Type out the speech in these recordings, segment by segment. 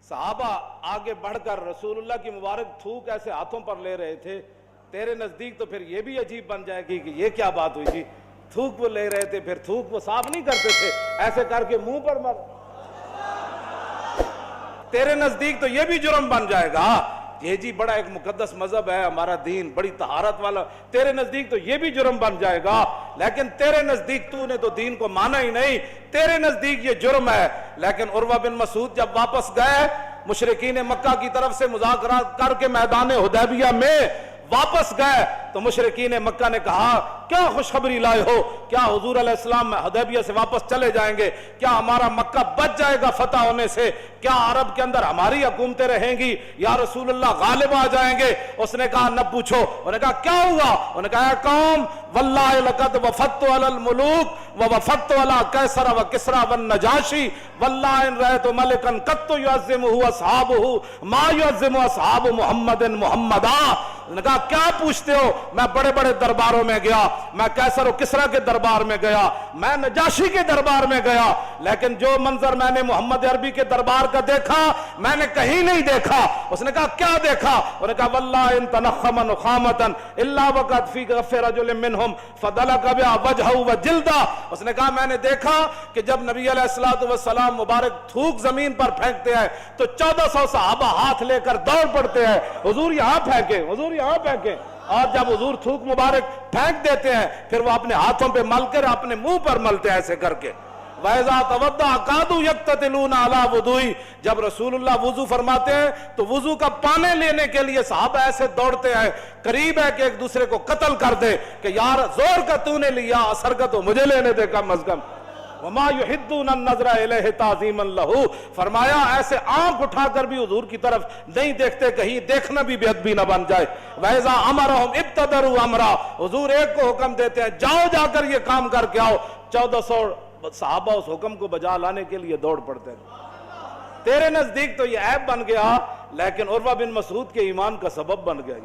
صحابہ آگے بڑھ کر رسول اللہ کی مبارک تھوک ایسے ہاتھوں پر لے رہے تھے، تیرے نزدیک تو پھر یہ بھی عجیب بن جائے گی کہ یہ کیا بات ہوئی جی، تھوک وہ لے رہے تھے، پھر تھوک وہ صاف نہیں کرتے تھے، ایسے کر کے منہ پر مر، تیرے نزدیک تو یہ بھی جرم بن جائے گا، یہ جی بڑا ایک مقدس مذہب ہے ہمارا دین، بڑی طہارت والا، تیرے نزدیک تو یہ بھی جرم بن جائے گا، لیکن تیرے نزدیک تو نے تو دین کو مانا ہی نہیں، تیرے نزدیک یہ جرم ہے۔ لیکن عروہ بن مسعود جب واپس گئے مشرکین مکہ کی طرف سے مذاکرات کر کے میدان حدیبیہ میں واپس گئے تو مشرکین مکہ نے کہا کیا خوشخبری لائے ہو، کیا حضور علیہ السلام حدیبیہ سے واپس چلے جائیں گے، کیا ہمارا مکہ بچ جائے گا فتح ہونے سے، کیا عرب کے اندر ہماری حکومتیں رہیں گی، یا رسول اللہ غالب آ جائیں گے؟ اس نے کہا نہ پوچھو، انہوں نے کہا کیا ہوا؟ انہوں نے کہا اے قوم واللہ لقد وفدت علی الملوک ووفدت علی قیصر وکسری والنجاشی واللہ ان رأیت ملکا قط یعظمہ اصحابہ ما یعظم اصحاب محمد محمدا۔ انہوں نے کہا کیا پوچھتے ہو، میں بڑے بڑے درباروں میں گیا، میں قیصر و کسریٰ کے دربار میں گیا، میں نجاشی کے دربار میں گیا، لیکن جو منظر میں نے محمد عربی کے دربار کا دیکھا میں نے کہیں نہیں دیکھا۔ اس نے کہا کیا دیکھا؟ انہوں نے کہا واللہ ان تنخم نخامتا الا وقد فی غف رجل منہم فدلک بها وجہہ وجلدہ۔ اس نے کہا میں نے دیکھا کہ جب نبی علیہ السلام مبارک تھوک زمین پر پھینکتے ہیں تو 1400 صحابہ ہاتھ لے کر دوڑ پڑتے ہیں، حضور یہاں پھینکے، حضور یہاں پھینکے، اور جب حضور تھوک مبارک پھینک دیتے ہیں پھر وہ اپنے ہاتھوں پہ مل کر اپنے منہ پر ملتے ہیں ایسے کر کے۔ وَإِذَا تَوَضَّأَ كَادُوا يَقْتَتِلُونَ عَلَى وُضُوئِهِ، جب رسول اللہ وضو فرماتے ہیں تو وضو کا پانے لینے کے لیے صحابہ ایسے دوڑتے ہیں، قریب ہے کہ ایک دوسرے کو قتل کر دے کہ یار زور کا تو نے لیا، اثر کا تو مجھے لینے دے کم از کم۔ وَمَا يُحِدُّونَ النَّظْرَ إِلَيْهِ تَعْظِيمًا لَهُ، فرمایا ایسے آنکھ اٹھا کر بھی حضور کی طرف نہیں دیکھتے، کہیں دیکھنا بھی بے ادبی نہ بن جائے۔ وَإِذَا أَمَرَهُمْ ابْتَدَرُوا أَمْرًا، حضور ایک کو حکم دیتے ہیں جاؤ جا کر یہ کام کر کے آؤ، 1400 صحابہ اس حکم کو بجا لانے کے لیے دوڑ پڑتے ہیں۔ تیرے نزدیک تو یہ عیب بن گیا، لیکن عروہ بن مسعود کے ایمان کا سبب بن گیا۔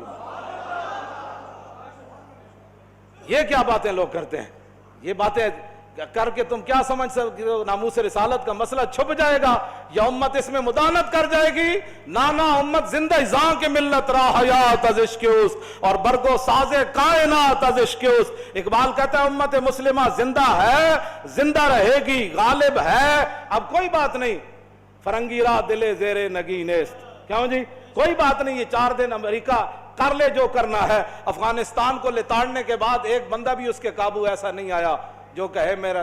یہ کیا باتیں لوگ کرتے ہیں، یہ باتیں کر کے تم کیا سمجھ سکتے ہو ناموس رسالت کا مسئلہ چھپ جائے گا یا امت اس میں مدانت کر جائے گی؟ نانا امت زندہ زاں کے ملت را حیات از عشق اوست اور برگو ساز کائنات از عشق اوست۔ اقبال کہتا ہے امت مسلمہ زندہ ہے، زندہ رہے گی، غالب ہے، اب کوئی بات نہیں، فرنگی را دل زیر نگی نیست، کیوں جی کوئی بات نہیں، یہ 4 دن امریکہ کر لے جو کرنا ہے۔ افغانستان کو لتاڑنے کے بعد ایک بندہ بھی اس کے قابو ایسا نہیں آیا جو کہے میرا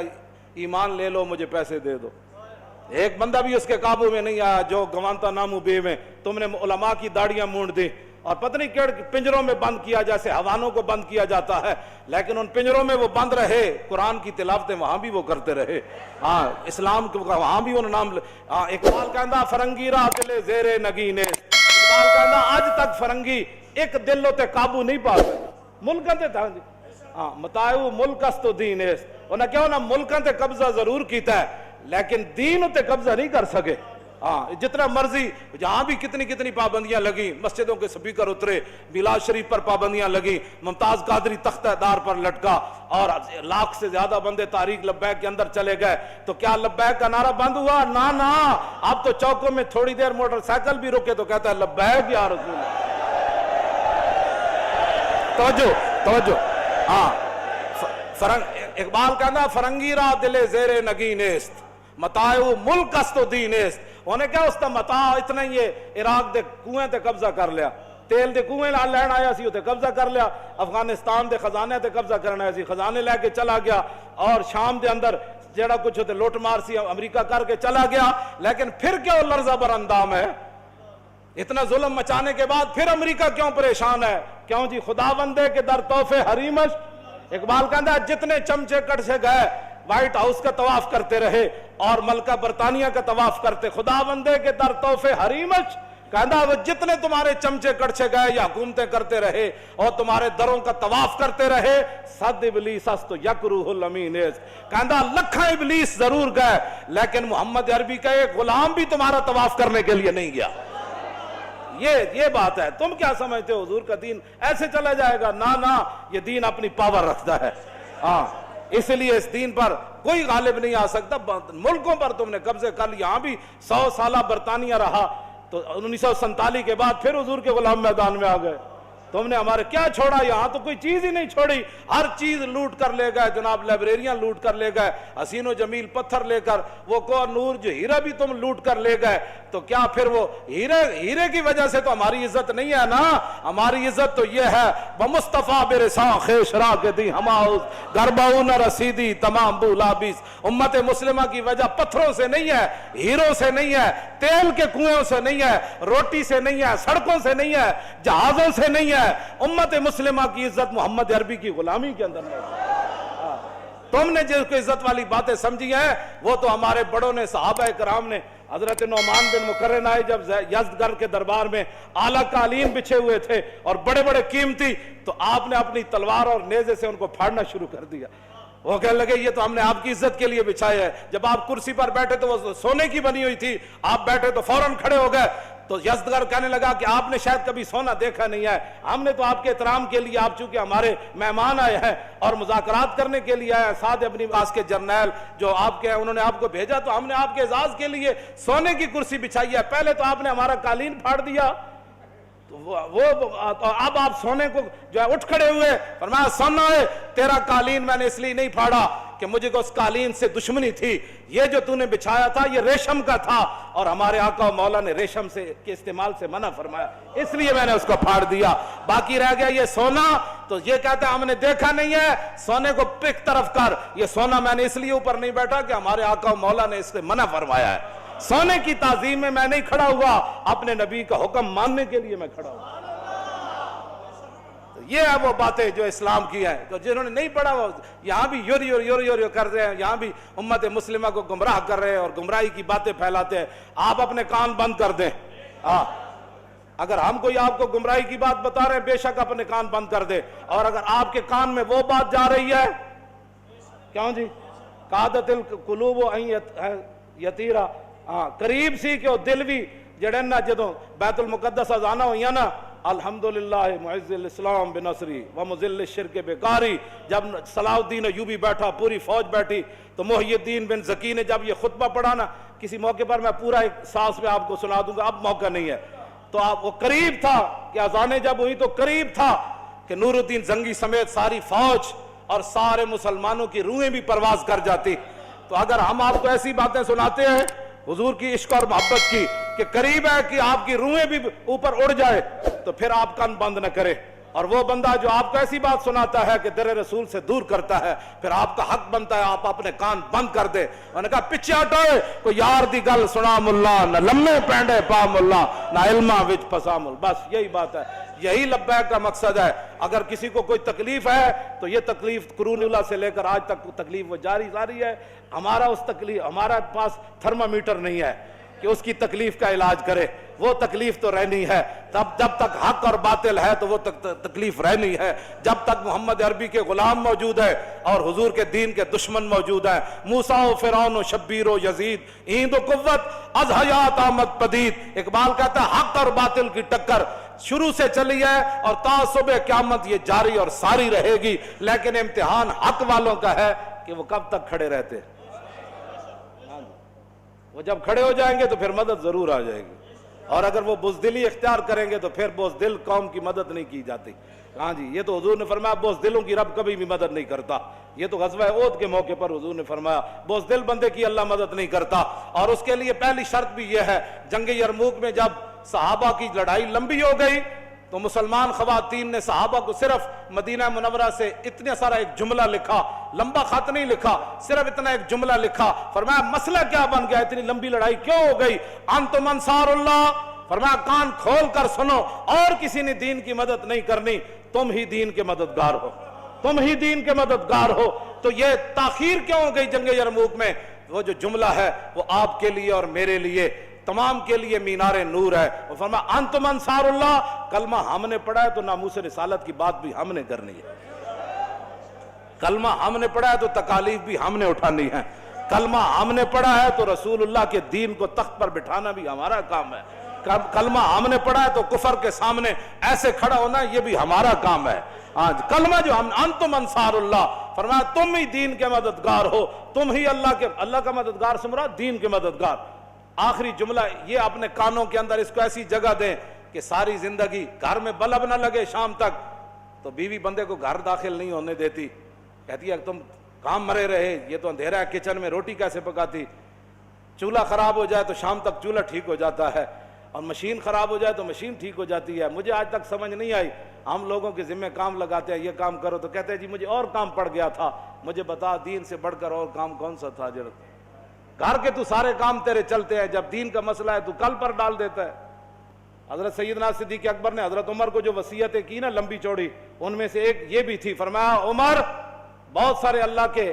ایمان لے لو مجھے پیسے دے دو، ایک بندہ بھی اس کے قابو میں نہیں آیا جو گوانتا نامو بے میں تم نے علماء کی داڑیاں مونڈ دی اور پتہ نہیں کیڑ پنجروں میں بند کیا جیسے حیوانوں کو بند کیا جاتا ہے، لیکن ان پنجروں میں وہ بند رہے، قرآن کی تلاوتیں وہاں بھی وہ کرتے رہے، اسلام کو وہاں بھی انہوں نام اقبال کہندہ فرنگی را دل زیر نگی نیست، اقبال کہندہ آج تک فرنگی ایک دل ہوتے قابو نہیں پا سکے، ملکتے تھا متائیو ملک است و دین است، انہیں کیا ہونا ملکاں تے قبضہ ضرور کیتا ہے لیکن دین تے قبضہ نہیں کر سکے۔ جتنا مرضی جہاں بھی کتنی پابندیاں لگی، مسجدوں کے سپیکر اترے، میلاد شریف پر پابندیاں لگی، ممتاز قادری تختہ دار پر لٹکا اور 1 لاکھ سے زیادہ بندے تحریک لبیک کے اندر چلے گئے، تو کیا لبیک کا نعرہ بند ہوا؟ نا، اب تو چوکوں میں تھوڑی دیر موٹر سائیکل بھی رکے تو کہتا ہے لبیک یا رسول اللہ۔ توجہ اقبال کہنا فرنگی را دل زیر نگی نیست متاعو ملک است و دین است، انہیں کیا اس تا متاع اتنا ہی ہے، عراق دے کنویں تے قبضہ کر لیا، تیل دے کنویں لین آیا سی تے قبضہ کر لیا، افغانستان دے خزانے تے قبضہ کرنا آیا سی، خزانے لے کے چلا گیا، اور شام دے اندر جیڑا کچھ ہوتے لوٹ مار سی امریکہ کر کے چلا گیا، لیکن پھر کیا وہ لرزہ بر اندام ہے؟ اتنا ظلم مچانے کے بعد پھر امریکہ کیوں پریشان ہے؟ کیوں جی خدا بندے کے در تحفے حریمش۔ اقبال کہتا ہے جتنے چمچے کٹ سے گئے وائٹ ہاؤس کا طواف کرتے رہے اور ملکہ برطانیہ کا طواف کرتے، خدا بندے کے در تحفے حریمش، کہتا وہ جتنے تمہارے چمچے کٹ سے گئے یا حکومتیں کرتے رہے اور تمہارے دروں کا طواف کرتے رہے، صد ابلیس است یک روح الامین است، کہتا لکھاں ابلیس ضرور گئے لیکن محمد عربی کا ایک غلام بھی تمہارا طواف کرنے کے لیے نہیں گیا۔ یہ بات ہے، تم کیا سمجھتے ہو حضور کا دین ایسے چلا جائے گا؟ نا، یہ دین اپنی پاور رکھتا ہے، اس لیے اس دین پر کوئی غالب نہیں آ سکتا۔ ملکوں پر تم نے قبضے کر، یہاں بھی 100 سالہ برطانیہ رہا، تو 1947 کے بعد پھر حضور کے غلام میدان میں آ گئے. تم نے ہمارے کیا چھوڑا؟ یہاں تو کوئی چیز ہی نہیں چھوڑی, ہر چیز لوٹ کر لے گئے جناب, لائبریریاں لوٹ کر لے گئے, حسین و جمیل پتھر لے کر, وہ کوہ نور جو ہیرا بھی تم لوٹ کر لے گئے. تو کیا پھر وہ ہیرے کی وجہ سے تو ہماری عزت نہیں ہے نا؟ ہماری عزت تو یہ ہے بمصطفیٰ برساں خیش را کے دی ہماؤز گرباؤ نہ رسیدی تمام بولابیس. امت مسلمہ کی وجہ پتھروں سے نہیں ہے, ہیروں سے نہیں ہے, تیل کے کنویں سے نہیں ہے, روٹی سے نہیں ہے, سڑکوں سے نہیں ہے, جہازوں سے نہیں ہے. امت مسلمہ کی عزت محمد عربی کی غلامی کے اندر ہے. تم نے جس کو عزت والی باتیں سمجھی ہیں وہ تو ہمارے بڑوں نے, صحابہ کرام نے. حضرت نعمان بن مقرن آئے جب یزدگرد کے دربار میں, اعلیٰ قالین بچھے ہوئے تھے اور بڑے بڑے قیمتی, تو آپ نے اپنی تلوار اور نیزے سے ان کو پھاڑنا شروع کر دیا. وہ کہنے لگے یہ تو ہم نے آپ کی عزت کے لیے بچھایا ہے. جب آپ کرسی پر بیٹھے تو وہ سونے کی بنی ہوئی تھی, آپ بیٹھے تو فوراً کھڑے ہو گئے. تو یزدگرد کہنے لگا کہ آپ نے شاید کبھی سونا دیکھا نہیں ہے, ہم نے تو آپ کے احترام کے لیے, آپ چونکہ ہمارے مہمان آئے ہیں اور مذاکرات کرنے کے لیے آئے ہیں, سعد ابن وقاص کے جرنیل جو آپ کے, انہوں نے آپ کو بھیجا, تو ہم نے آپ کے اعزاز کے لیے سونے کی کرسی بچھائی ہے. پہلے تو آپ نے ہمارا قالین پھاڑ دیا, اب آپ سونے کو جو ہے اٹھ کھڑے ہوئے. فرمایا سننا ہے, تیرا قالین میں نے اس لیے نہیں پھاڑا کہ مجھے کو اس قالین سے دشمنی تھی, یہ جو تو نے بچھایا تھا یہ ریشم کا تھا اور ہمارے آقا و مولا نے ریشم سے کے استعمال سے منع فرمایا, اس لیے میں نے اس کو پھاڑ دیا. باقی رہ گیا یہ سونا, تو یہ کہتے ہیں ہم نے دیکھا نہیں ہے, سونے کو پک طرف کر. یہ سونا میں نے اس لیے اوپر نہیں بیٹھا کہ ہمارے آقا و مولا نے اس سے منع فرمایا ہے. سونے کی تعظیم میں نہیں کھڑا ہوا, اپنے نبی کا حکم ماننے کے لیے میں کھڑا ہوا. یہ ہے وہ باتیں جو اسلام کی ہیں. تو جنہوں نے نہیں پڑھا وہ یہاں بھی یور کر رہے ہیں, یہاں بھی امت مسلمہ کو گمراہ کر رہے ہیں اور گمراہی کی باتیں پھیلاتے ہیں. آپ اپنے کان بند کر دیں. اگر ہم کوئی آپ کو گمراہی کی بات بتا رہے ہیں, بے شک اپنے کان بند کر دیں. اور اگر آپ کے کان میں وہ بات جا رہی ہے, کیوں جی, قادت القلوب یتیرا, قریب سی کہ وہ دل بھی جڑے نا جدوں بیت المقدس ازانا ہوئی نا, الحمدللہ معز الاسلام بنصری ومذل الشرک بکاری. جب صلاح الدین ایوبی بیٹھا, پوری فوج بیٹھی, تو محی الدین بن زکی نے جب یہ خطبہ پڑھا نا, کسی موقع پر میں پورا ایک سانس میں آپ کو سنا دوں گا, اب موقع نہیں ہے. تو آپ وہ قریب تھا کہ اذانیں جب ہوئی تو قریب تھا کہ نور الدین زنگی سمیت ساری فوج اور سارے مسلمانوں کی روحیں بھی پرواز کر جاتی. تو اگر ہم آپ کو ایسی باتیں سناتے ہیں حضور کی عشق اور محبت کی کہ قریب ہے کہ آپ کی روحیں بھی اوپر اڑ جائے, تو پھر آپ کان بند نہ کرے. اور وہ بندہ جو آپ کو ایسی بات سناتا ہے کہ در رسول سے دور کرتا ہے, پھر آپ کا حق بنتا ہے آپ اپنے کان بند کر دے. انہوں نے کہا پیچھے ہٹوئے, کوئی یار دی گل سنا ملا, نہ لمے پینڈے پا ملا, نہ علمہ وچ پسا مل. بس یہی بات ہے, یہی لبیک کا مقصد ہے. اگر کسی کو کوئی تکلیف ہے تو یہ تکلیف قرون اولیٰ سے لے کر آج تک تکلیف وہ جاری ہے. ہمارا پاس تھرمامیٹر نہیں ہے کہ اس کی تکلیف کا علاج کرے, وہ تکلیف تو رہنی ہے. جب تک حق اور باطل ہے تو وہ تکلیف رہنی ہے. جب تک محمد عربی کے غلام موجود ہے اور حضور کے دین کے دشمن موجود ہیں, موسیٰ و فرعون و شبیر و یزید, ایند و قوت از حیات آمد پدید. اقبال کہتا ہے حق اور باطل کی ٹکر شروع سے چلی ہے اور تا صبح قیامت یہ جاری اور ساری رہے گی. لیکن امتحان حق والوں کا ہے کہ وہ کب تک کھڑے رہتے. وہ جب کھڑے ہو جائیں گے تو پھر مدد ضرور آ جائے گی, اور اگر وہ بزدلی اختیار کریں گے تو پھر بزدل قوم کی مدد نہیں کی جاتی. ہاں جی, یہ تو حضور نے فرمایا بزدلوں کی رب کبھی بھی مدد نہیں کرتا. یہ تو غزوہ احد کے موقع پر حضور نے فرمایا بزدل بندے کی اللہ مدد نہیں کرتا. اور اس کے لیے پہلی شرط بھی یہ ہے, جنگ یرموک میں جب صحابہ کی لڑائی لمبی ہو گئی تو مسلمان خواتین نے صحابہ کو صرف مدینہ منورہ سے اتنا سارا ایک جملہ لکھا, لمبا خط نہیں لکھا, صرف اتنا ایک جملہ لکھا. فرمایا مسئلہ کیا بن گیا, اتنی لمبی لڑائی کیوں ہو گئی؟ انتم انصار اللہ. فرمایا کان کھول کر سنو, اور کسی نے دین کی مدد نہیں کرنی, تم ہی دین کے مددگار ہو, تم ہی دین کے مددگار ہو. تو یہ تاخیر کیوں ہو گئی جنگ یرموک میں؟ وہ جو جملہ ہے وہ آپ کے لیے اور میرے لیے تمام کے لیے مینار نور ہے. وہ فرمایا انتم انصار اللہ. کلمہ ہم نے پڑھا ہے تو ناموس رسالت کی بات بھی ہم نے کرنی ہے. کلمہ ہم نے پڑھا ہے تو تکالیف بھی ہم نے اٹھانی ہے. کلمہ ہم نے پڑھا ہے تو رسول اللہ کے دین کو تخت پر بٹھانا بھی ہمارا کام ہے. کلمہ ہم نے پڑھا ہے تو کفر کے سامنے ایسے کھڑا ہونا یہ بھی ہمارا کام ہے. آج کلمہ جو ہم انتم انصار اللہ, فرمایا تم ہی دین کے مددگار ہو, تم ہی اللہ کا مددگار سے مراد دین کے مددگار. آخری جملہ یہ اپنے کانوں کے اندر اس کو ایسی جگہ دیں کہ ساری زندگی گھر میں بلب نہ لگے شام تک، تو بیوی بندے کو گھر داخل نہیں ہونے دیتی، کہتی ہے تم کام مرے رہے، یہ تو اندھیرا ہے، کچن میں روٹی کیسے پکاتی؟ چولہا خراب ہو جائے تو شام تک چولہا ٹھیک ہو جاتا ہے، اور مشین خراب ہو جائے تو مشین ٹھیک ہو جاتی ہے۔ مجھے آج تک سمجھ نہیں آئی، ہم لوگوں کے ذمہ کام لگاتے ہیں، یہ کام کرو، تو کہتے ہیں جی مجھے اور کام پڑ گیا تھا، مجھے بتا دین سے بڑھ کر اور کام کون سا تھا؟ گھر کے تو سارے کام تیرے چلتے ہیں، جب دین کا مسئلہ ہے تو کل پر ڈال دیتا ہے۔ حضرت سیدنا صدیق اکبر نے حضرت عمر کو جو وصیتیں کی نا لمبی چوڑی، ان میں سے ایک یہ بھی تھی، فرمایا عمر بہت سارے اللہ کے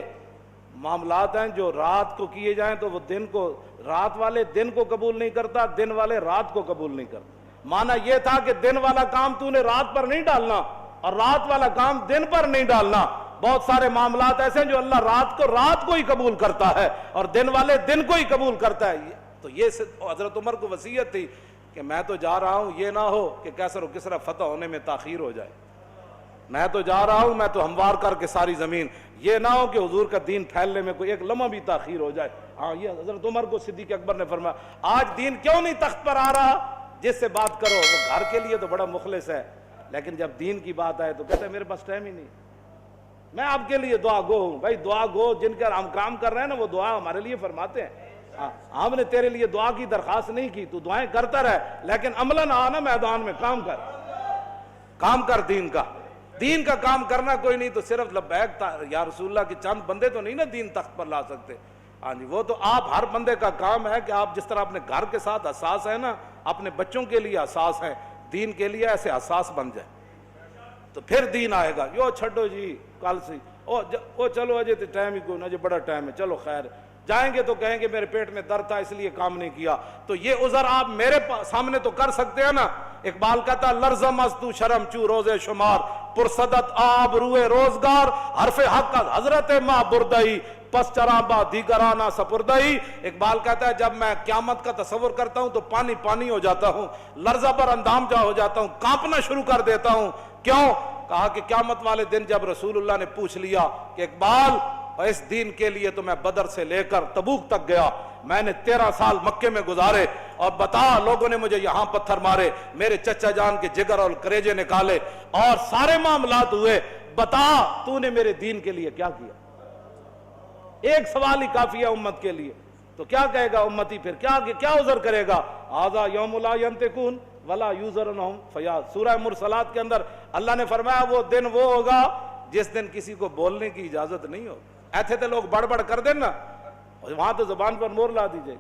معاملات ہیں جو رات کو کیے جائیں تو وہ دن کو، رات والے دن کو قبول نہیں کرتا، دن والے رات کو قبول نہیں کرتا۔ معنی یہ تھا کہ دن والا کام تو نے رات پر نہیں ڈالنا اور رات والا کام دن پر نہیں ڈالنا۔ بہت سارے معاملات ایسے ہیں جو اللہ رات کو ہی قبول کرتا ہے اور دن والے دن کو ہی قبول کرتا ہے۔ تو یہ حضرت عمر کو وصیت تھی کہ میں تو جا رہا ہوں، یہ نہ ہو کہ کیسر و کسرا فتح ہونے میں تاخیر ہو جائے، میں تو جا رہا ہوں، میں تو ہموار کر کے ساری زمین، یہ نہ ہو کہ حضور کا دین پھیلنے میں کوئی ایک لمحہ بھی تاخیر ہو جائے۔ ہاں یہ حضرت عمر کو صدیق اکبر نے فرمایا، آج دین کیوں نہیں تخت پر آ رہا؟ جس سے بات کرو وہ گھر کے لیے تو بڑا مخلص ہے، لیکن جب دین کی بات آئے تو کہتا ہے میرے پاس ٹائم ہی نہیں، میں آپ کے لیے دعا گو ہوں۔ بھائی دعا گو جن کا ہم کام کر رہے ہیں نا وہ دعا ہمارے لیے فرماتے ہیں، ہم نے تیرے لیے دعا کی درخواست نہیں کی، تو دعائیں کرتا رہے لیکن عملاً آنا میدان میں کام کر دین کا کام کرنا کوئی نہیں، تو صرف لبیک یا رسول اللہ کے چند بندے تو نہیں نا دین تخت پر لا سکتے۔ ہاں جی، وہ تو آپ ہر بندے کا کام ہے کہ آپ جس طرح اپنے گھر کے ساتھ حساس ہیں نا، اپنے بچوں کے لیے حساس ہیں، دین کے لیے ایسے حساس بن جائے تو پھر دین آئے گا۔ یو چھڈو جی کل سے او چلو اجے تو ٹائم ہی کوئی نہ، بڑا ٹائم ہے، چلو خیر جائیں گے تو کہیں گے میرے پیٹ میں درد تھا اس لیے کام نہیں کیا، تو یہ عذر آپ میرے سامنے تو کر سکتے ہیں نا۔ اقبال کہتا لرزم از تو شرم چو روزے شمار، پرصدت آب روئے روزگار، حرف حق حضرت ماں بردئی پس چرابا دیگرانہ سپردئی۔ اقبال کہتا ہے جب میں قیامت کا تصور کرتا ہوں تو پانی پانی ہو جاتا ہوں، لرزہ پر اندام جا ہو جاتا ہوں، کانپنا شروع کر دیتا ہوں۔ کیوں؟ کہا کہ قیامت والے دن جب رسول اللہ نے پوچھ لیا کہ اقبال اس دین کے لیے تو میں بدر سے لے کر تبوک تک گیا، میں نے 13 سال مکے میں گزارے، اور بتا لوگوں نے مجھے یہاں پتھر مارے، میرے چچا جان کے جگر اور کریجے نکالے اور سارے معاملات ہوئے، بتا تو نے میرے دین کے لیے کیا کیا؟ ایک سوال ہی کافی ہے امت کے لیے۔ تو کیا کہے گا امتی؟ پھر کیا عذر کرے گا؟ ھذا یوم لا ینطقون ولا یوزرنہم فیاض۔ سورہ مرسلات کے اندر اللہ نے فرمایا وہ دن وہ ہوگا جس دن کسی کو بولنے کی اجازت نہیں ہوگی۔ ایسے تو لوگ بڑھ کر دیں نا، وہاں تو زبان پر مور لا دیجئے،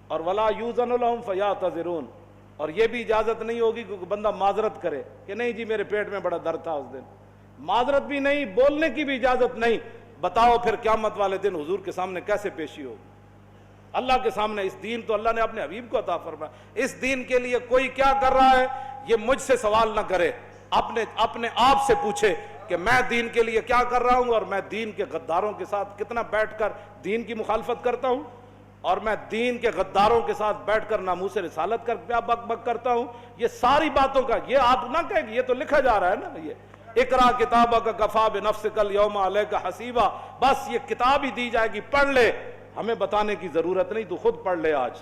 اور ولا یوزن لہم فیعتذرون، اور یہ بھی اجازت نہیں ہوگی کہ بندہ معذرت کرے کہ نہیں جی میرے پیٹ میں بڑا درد تھا اس دن، معذرت بھی نہیں، بولنے کی بھی اجازت نہیں۔ بتاؤ پھر قیامت والے دن حضور کے سامنے کیسے پیشی ہوگی؟ اللہ کے سامنے اس دین تو اللہ نے اپنے حبیب کو عطا فرمایا، اس دین کے لیے کوئی کیا کر رہا ہے یہ مجھ سے سوال نہ کرے، اپنے آپ سے پوچھے کہ میں دین کے لیے کیا کر رہا ہوں، اور میں دین کے غداروں کے ساتھ کتنا بیٹھ کر دین کی مخالفت کرتا ہوں، اور میں دین کے غداروں کے ساتھ بیٹھ کر ناموس رسالت کر کیا بک بک کرتا ہوں۔ یہ ساری باتوں کا یہ آپ نہ کہیں کہ یہ تو لکھا جا رہا ہے نا، یہ اقرا کتابک کفا بنفسک الیوم علیک حسیبا، بس یہ کتاب ہی دی جائے گی، پڑھ لے، ہمیں بتانے کی ضرورت نہیں، تو خود پڑھ لے۔ آج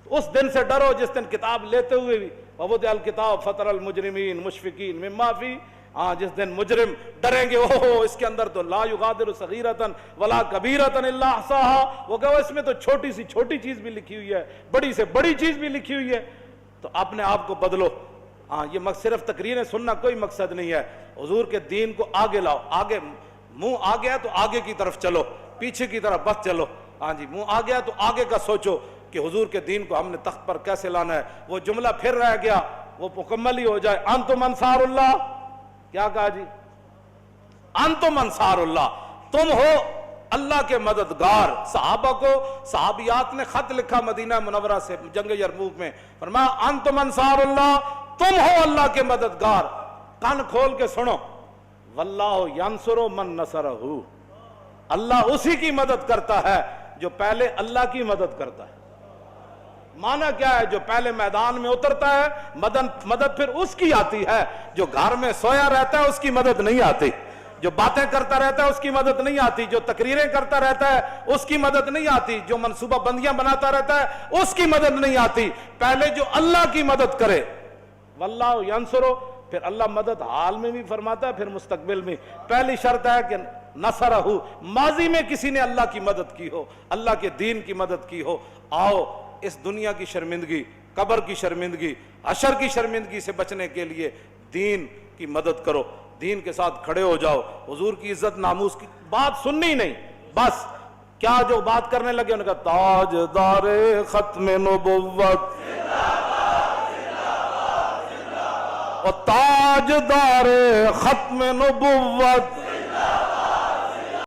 اس دن سے ڈرو جس دن کتاب لیتے ہوئے بھی ووضع الکتاب فتر المجرمین مشفقین مما فی، جس دن مجرم ڈریں گے اوہ اس کے اندر تو لا یغادر صغیرۃ ولا کبیرۃ الا احصاها، وہ کہو اس میں تو چھوٹی سی چھوٹی چیز بھی لکھی ہوئی ہے، بڑی سے بڑی چیز بھی لکھی ہوئی ہے۔ تو اپنے آپ کو بدلو۔ یہ صرف تقریریں سننا کوئی مقصد نہیں ہے، حضور کے دین کو آگے لاؤ، آگے منہ آ گیا تو آگے کی طرف چلو، پیچھے کی طرف بس چلو۔ منہ آ گیا تو آگے کا سوچو کہ حضور کے دین کو ہم نے تخت پر کیسے لانا ہے۔ وہ جملہ پھر رہ گیا، وہ مکمل ہی ہو جائے، انتم انصار اللہ۔ کیا کہا جی؟ انتم انصار اللہ، تم ہو اللہ کے مددگار۔ صحابہ کو صحابیات نے خط لکھا مدینہ منورہ سے جنگ یرموک میں، فرمایا انتم انصار اللہ، تم ہو اللہ کے مددگار۔ کان کھول کے سنو، واللہ ینصر من نصرہ، اللہ اسی کی مدد کرتا ہے جو پہلے اللہ کی مدد کرتا ہے۔ معنی کیا ہے؟ جو پہلے میدان میں اترتا ہے مدد پھر اس کی آتی ہے، جو گھر میں سویا رہتا ہے اس کی مدد نہیں آتی۔ جو باتیں کرتا رہتا ہے اس کی مدد نہیں آتی، جو تقریریں کرتا رہتا ہے اس کی مدد نہیں آتی، جو منصوبہ بندیاں بناتا رہتا ہے اس کی مدد نہیں آتی۔ پہلے جو اللہ کی مدد کرے، واللہ ینصرو، پھر اللہ مدد حال میں بھی فرماتا ہے، پھر مستقبل میں۔ پہلی شرط ہے کہ نصرہ، ماضی میں کسی نے اللہ کی مدد کی ہو، اللہ کے دین کی مدد کی ہو۔ آؤ اس دنیا کی شرمندگی، قبر کی شرمندگی، حشر کی شرمندگی سے بچنے کے لیے دین کی مدد کرو، دین کے ساتھ کھڑے ہو جاؤ۔ حضور کی عزت ناموس کی بات سننی نہیں، بس کیا جو بات کرنے لگے انہوں نے کہا تاجدار ختم نبوت اور تاجدار ختم نبوت